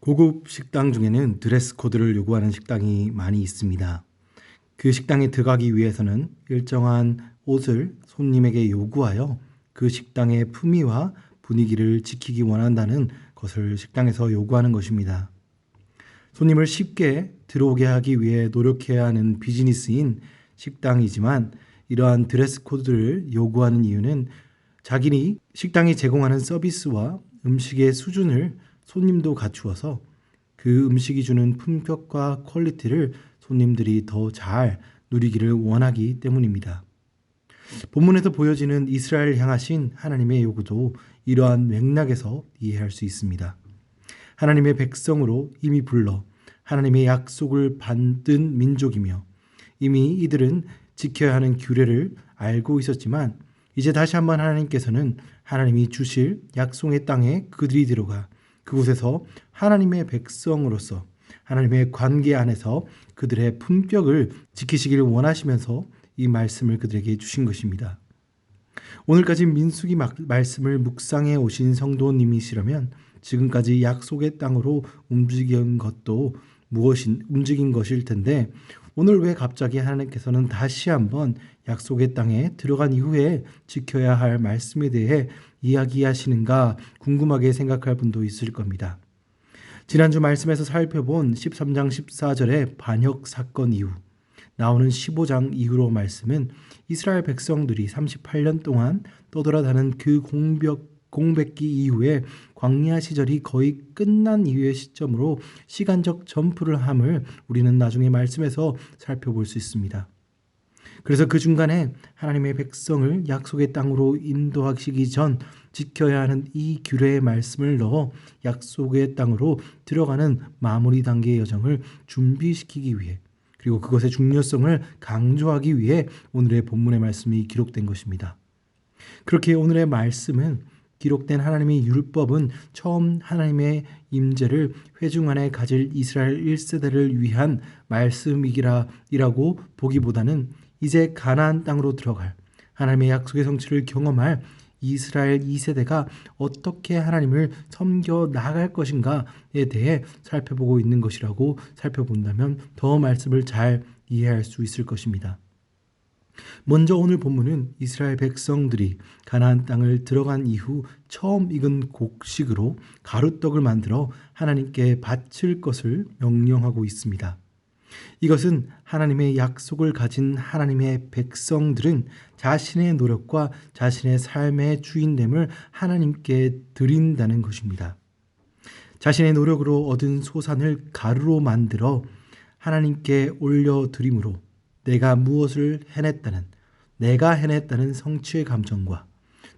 고급 식당 중에는 드레스 코드를 요구하는 식당이 많이 있습니다. 그 식당에 들어가기 위해서는 일정한 옷을 손님에게 요구하여 그 식당의 품위와 분위기를 지키기 원한다는 것을 식당에서 요구하는 것입니다. 손님을 쉽게 들어오게 하기 위해 노력해야 하는 비즈니스인 식당이지만 이러한 드레스 코드를 요구하는 이유는 자기니 식당이 제공하는 서비스와 음식의 수준을 손님도 갖추어서 그 음식이 주는 품격과 퀄리티를 손님들이 더 잘 누리기를 원하기 때문입니다. 본문에서 보여지는 이스라엘을 향하신 하나님의 요구도 이러한 맥락에서 이해할 수 있습니다. 하나님의 백성으로 이미 불러 하나님의 약속을 받은 민족이며 이미 이들은 지켜야 하는 규례를 알고 있었지만 이제 다시 한번 하나님께서는 하나님이 주실 약속의 땅에 그들이 들어가 그곳에서 하나님의 백성으로서 하나님의 관계 안에서 그들의 품격을 지키시기를 원하시면서 이 말씀을 그들에게 주신 것입니다. 오늘까지 민수기 말씀을 묵상해 오신 성도님이시라면 지금까지 약속의 땅으로 움직인 것일 텐데 오늘 왜 갑자기 하나님께서는 다시 한번 약속의 땅에 들어간 이후에 지켜야 할 말씀에 대해 이야기하시는가 궁금하게 생각할 분도 있을 겁니다. 지난주 말씀에서 살펴본 13장 14절의 반역 사건 이후 나오는 15장 이후로 말씀은 이스라엘 백성들이 38년 동안 떠돌아다는 그 공백기 이후에 광야 시절이 거의 끝난 이후의 시점으로 시간적 점프를 함을 우리는 나중에 말씀에서 살펴볼 수 있습니다. 그래서 그 중간에 하나님의 백성을 약속의 땅으로 인도하시기 전 지켜야 하는 이 규례의 말씀을 넣어 약속의 땅으로 들어가는 마무리 단계의 여정을 준비시키기 위해 그리고 그것의 중요성을 강조하기 위해 오늘의 본문의 말씀이 기록된 것입니다. 그렇게 오늘의 말씀은 기록된 하나님의 율법은 처음 하나님의 임재를 회중 안에 가질 이스라엘 1세대를 위한 말씀이라고 보기보다는 이제 가나안 땅으로 들어갈 하나님의 약속의 성취를 경험할 이스라엘 2세대가 어떻게 하나님을 섬겨 나갈 것인가에 대해 살펴보고 있는 것이라고 살펴본다면 더 말씀을 잘 이해할 수 있을 것입니다. 먼저 오늘 본문은 이스라엘 백성들이 가나안 땅을 들어간 이후 처음 익은 곡식으로 가루떡을 만들어 하나님께 바칠 것을 명령하고 있습니다. 이것은 하나님의 약속을 가진 하나님의 백성들은 자신의 노력과 자신의 삶의 주인됨을 하나님께 드린다는 것입니다. 자신의 노력으로 얻은 소산을 가루로 만들어 하나님께 올려드림으로 내가 해냈다는 성취의 감정과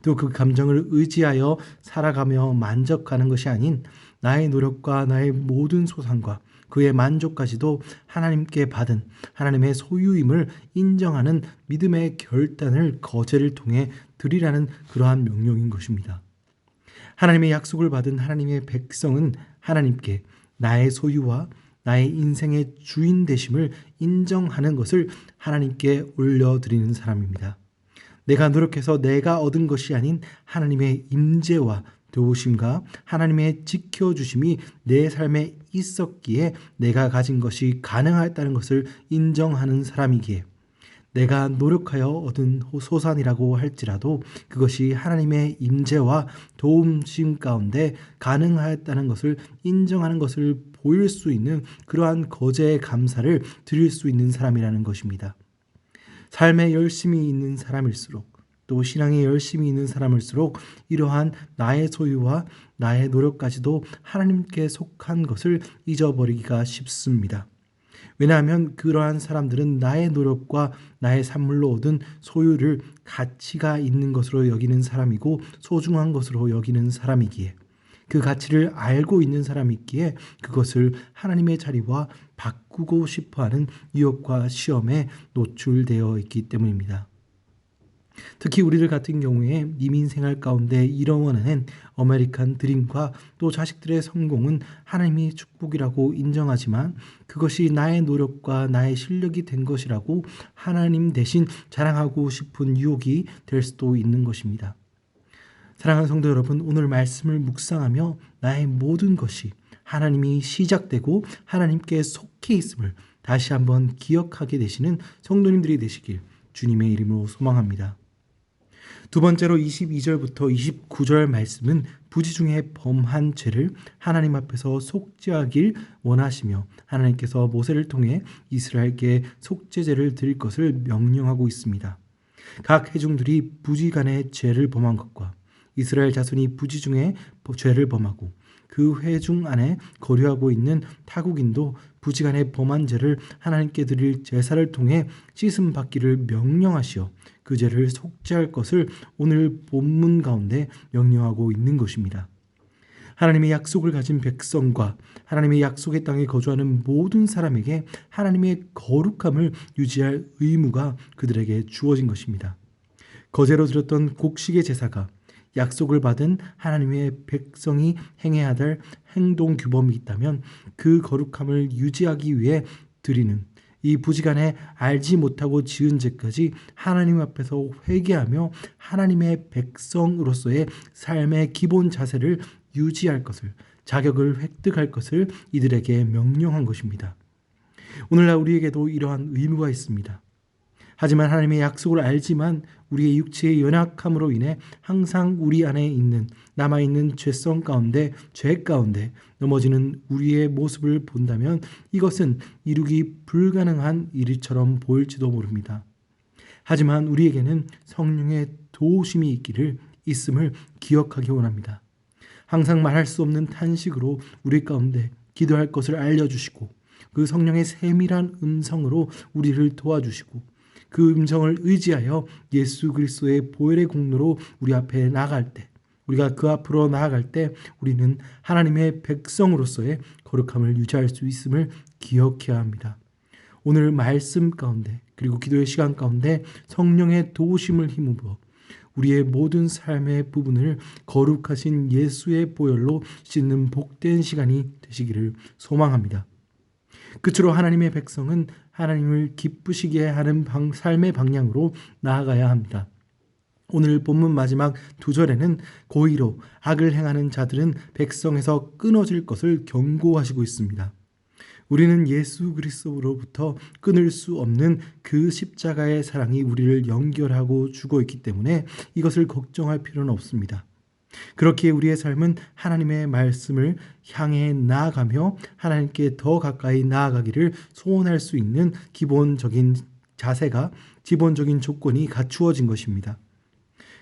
또 그 감정을 의지하여 살아가며 만족하는 것이 아닌 나의 노력과 나의 모든 소산과 그의 만족까지도 하나님께 받은 하나님의 소유임을 인정하는 믿음의 결단을 거제를 통해 드리라는 그러한 명령인 것입니다. 하나님의 약속을 받은 하나님의 백성은 하나님께 나의 소유와 나의 인생의 주인 되심을 인정하는 것을 하나님께 올려드리는 사람입니다. 내가 노력해서 내가 얻은 것이 아닌 하나님의 임재와 도우심과 하나님의 지켜주심이 내 삶에 있었기에 내가 가진 것이 가능하였다는 것을 인정하는 사람이기에 내가 노력하여 얻은 소산이라고 할지라도 그것이 하나님의 임재와 도우심 가운데 가능하였다는 것을 인정하는 것을 보일 수 있는 그러한 거제의 감사를 드릴 수 있는 사람이라는 것입니다. 삶에 열심히 있는 사람일수록 또 신앙에 열심히 있는 사람일수록 이러한 나의 소유와 나의 노력까지도 하나님께 속한 것을 잊어버리기가 쉽습니다. 왜냐하면 그러한 사람들은 나의 노력과 나의 산물로 얻은 소유를 가치가 있는 것으로 여기는 사람이고 소중한 것으로 여기는 사람이기에 그 가치를 알고 있는 사람이기에 그것을 하나님의 자리와 바꾸고 싶어하는 유혹과 시험에 노출되어 있기 때문입니다. 특히 우리들 같은 경우에 이민 생활 가운데 이뤄내는 아메리칸 드림과 또 자식들의 성공은 하나님의 축복이라고 인정하지만 그것이 나의 노력과 나의 실력이 된 것이라고 하나님 대신 자랑하고 싶은 유혹이 될 수도 있는 것입니다. 사랑하는 성도 여러분, 오늘 말씀을 묵상하며 나의 모든 것이 하나님이 시작되고 하나님께 속해 있음을 다시 한번 기억하게 되시는 성도님들이 되시길 주님의 이름으로 소망합니다. 두 번째로 22절부터 29절 말씀은 부지 중에 범한 죄를 하나님 앞에서 속죄하길 원하시며 하나님께서 모세를 통해 이스라엘께 속죄제를 드릴 것을 명령하고 있습니다. 각 회중들이 부지간에 죄를 범한 것과 이스라엘 자손이 부지 중에 죄를 범하고 그 회중 안에 거류하고 있는 타국인도 부지간에 범한 죄를 하나님께 드릴 제사를 통해 씻음 받기를 명령하시어 그 죄를 속죄할 것을 오늘 본문 가운데 명령하고 있는 것입니다. 하나님의 약속을 가진 백성과 하나님의 약속의 땅에 거주하는 모든 사람에게 하나님의 거룩함을 유지할 의무가 그들에게 주어진 것입니다. 거제로 드렸던 곡식의 제사가 약속을 받은 하나님의 백성이 행해야 할 행동 규범이 있다면 그 거룩함을 유지하기 위해 드리는 이 부지간에 알지 못하고 지은 죄까지 하나님 앞에서 회개하며 하나님의 백성으로서의 삶의 기본 자세를 유지할 것을, 자격을 획득할 것을 이들에게 명령한 것입니다. 오늘날 우리에게도 이러한 의무가 있습니다. 하지만 하나님의 약속을 알지만 우리의 육체의 연약함으로 인해 항상 우리 안에 있는 남아있는 죄성 가운데, 죄 가운데 넘어지는 우리의 모습을 본다면 이것은 이루기 불가능한 일처럼 보일지도 모릅니다. 하지만 우리에게는 성령의 도우심이 있음을 기억하기 원합니다. 항상 말할 수 없는 탄식으로 우리 가운데 기도할 것을 알려주시고 그 성령의 세밀한 음성으로 우리를 도와주시고 그 음성을 의지하여 예수 그리스도의 보혈의 공로로 우리 앞에 나아갈 때, 우리가 그 앞으로 나아갈 때 우리는 하나님의 백성으로서의 거룩함을 유지할 수 있음을 기억해야 합니다. 오늘 말씀 가운데 그리고 기도의 시간 가운데 성령의 도우심을 힘입어 우리의 모든 삶의 부분을 거룩하신 예수의 보혈로 씻는 복된 시간이 되시기를 소망합니다. 끝으로 하나님의 백성은 하나님을 기쁘시게 하는 삶의 방향으로 나아가야 합니다. 오늘 본문 마지막 2절에는 고의로 악을 행하는 자들은 백성에서 끊어질 것을 경고하시고 있습니다. 우리는 예수 그리스도로부터 끊을 수 없는 그 십자가의 사랑이 우리를 연결하고 주고 있기 때문에 이것을 걱정할 필요는 없습니다. 그렇기에 우리의 삶은 하나님의 말씀을 향해 나아가며 하나님께 더 가까이 나아가기를 소원할 수 있는 기본적인 자세가, 기본적인 조건이 갖추어진 것입니다.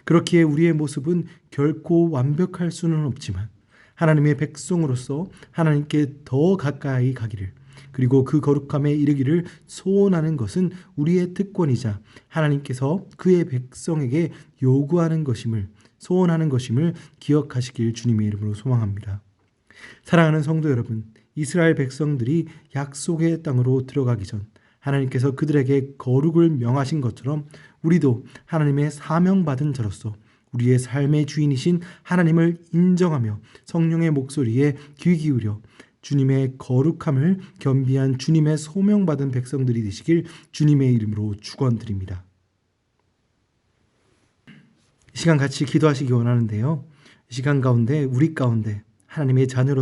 그렇기에 우리의 모습은 결코 완벽할 수는 없지만 하나님의 백성으로서 하나님께 더 가까이 가기를, 그리고 그 거룩함에 이르기를 소원하는 것은 우리의 특권이자 하나님께서 그의 백성에게 요구하는 것임을, 소원하는 것임을 기억하시길 주님의 이름으로 소망합니다. 사랑하는 성도 여러분, 이스라엘 백성들이 약속의 땅으로 들어가기 전 하나님께서 그들에게 거룩을 명하신 것처럼 우리도 하나님의 사명받은 자로서 우리의 삶의 주인이신 하나님을 인정하며 성령의 목소리에 귀 기울여 주님의 거룩함을 겸비한 주님의 소명받은 백성들이 되시길 주님의 이름으로 축원드립니다. 이 시간 같이 기도하시기 원하는데요. 이 시간 가운데 우리 가운데 하나님의 자녀로